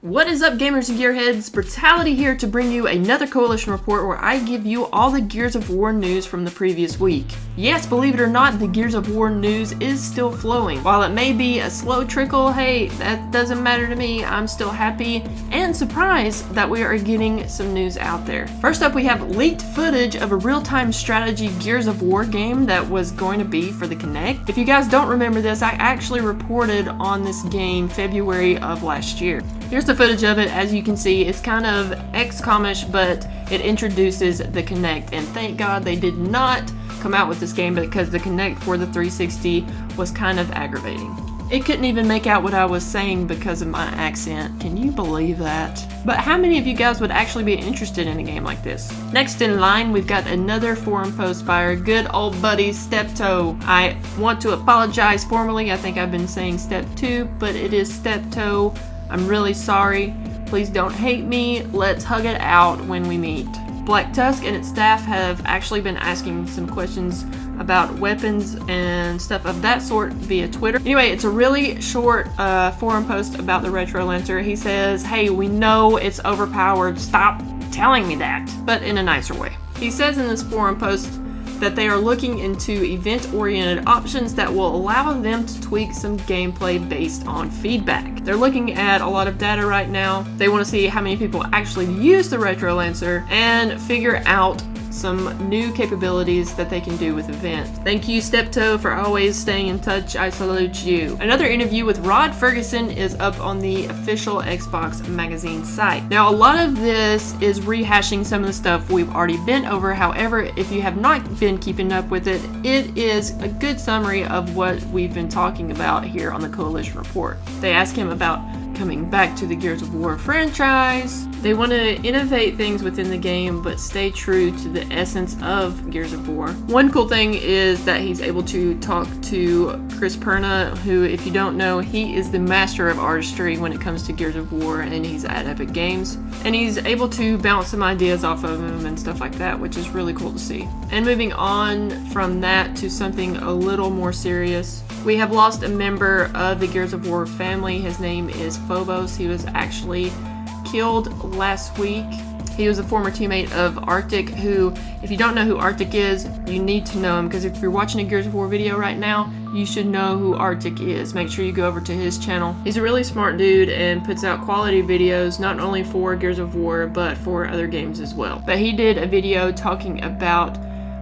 What is up, gamers and gearheads? Brittality here to bring you another Coalition report where I give you all the Gears of War news from the previous week. Yes, believe it or not, the Gears of War news is still flowing. While it may be a slow trickle, hey, that doesn't matter to me. I'm still happy and surprised that we are getting some news out there. First up, we have leaked footage of a real-time strategy Gears of War game that was going to be for the Kinect. If you guys don't remember this, I actually reported on this game February of last year. Here's the footage of it. As you can see, it's kind of XCOM-ish, but it introduces the Kinect, and thank God they did not come out with this game because the Kinect for the 360 was kind of aggravating. It couldn't even make out what I was saying because of my accent. Can you believe that? But how many of you guys would actually be interested in a game like this? Next in line, we've got another forum post by our good old buddy Steptoe. I want to apologize formally. I think I've been saying Step 2, but it is Steptoe. I'm really sorry. Please don't hate me. Let's hug it out when we meet. Black Tusk and its staff have actually been asking some questions about weapons and stuff of that sort via Twitter. Anyway, it's a really short forum post about the Retro Lancer. He says, hey, we know it's overpowered. Stop telling me that, but in a nicer way. He says in this forum post that they are looking into event-oriented options that will allow them to tweak some gameplay based on feedback. They're looking at a lot of data right now. They want to see how many people actually use the Retro Lancer and figure out some new capabilities that they can do with events. Thank you, Steptoe, for always staying in touch. I salute you. Another interview with Rod Ferguson is up on the official Xbox magazine site. Now, a lot of this is rehashing some of the stuff we've already been over. However, if you have not been keeping up with it, it is a good summary of what we've been talking about here on the Coalition Report. They ask him about coming back to the Gears of War franchise. They want to innovate things within the game, but stay true to the essence of Gears of War. One cool thing is that he's able to talk to Chris Perna, who, if you don't know, he is the master of artistry when it comes to Gears of War, and he's at Epic Games. And he's able to bounce some ideas off of him and stuff like that, which is really cool to see. And moving on from that to something a little more serious, we have lost a member of the Gears of War family. His name is Phobos. He was actually killed last week. He was a former teammate of Arctic, who, if you don't know who Arctic is, you need to know him, because if you're watching a Gears of War video right now, you should know who Arctic is. Make sure you go over to his channel. He's a really smart dude and puts out quality videos, not only for Gears of War, but for other games as well. But he did a video talking about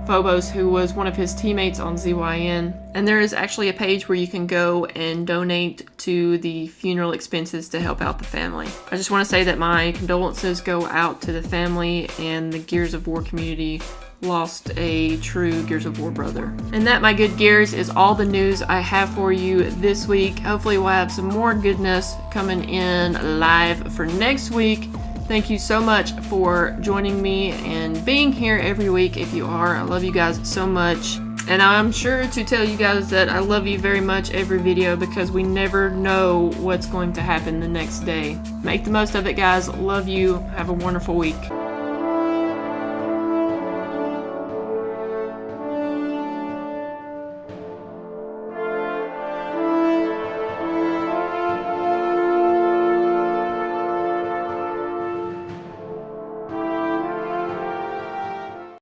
Phobos, who was one of his teammates on ZYN, and there is actually a page where you can go and donate to the funeral expenses to help out the family. I just want to say that my condolences go out to the family, and the Gears of War community lost a true Gears of War brother. And that, my good Gears, is all the news I have for you this week. Hopefully we'll have some more goodness coming in live for next week. Thank you so much for joining me and being here every week. If you are, I love you guys so much. And I'm sure to tell you guys that I love you very much every video, because we never know what's going to happen the next day. Make the most of it, guys. Love you. Have a wonderful week.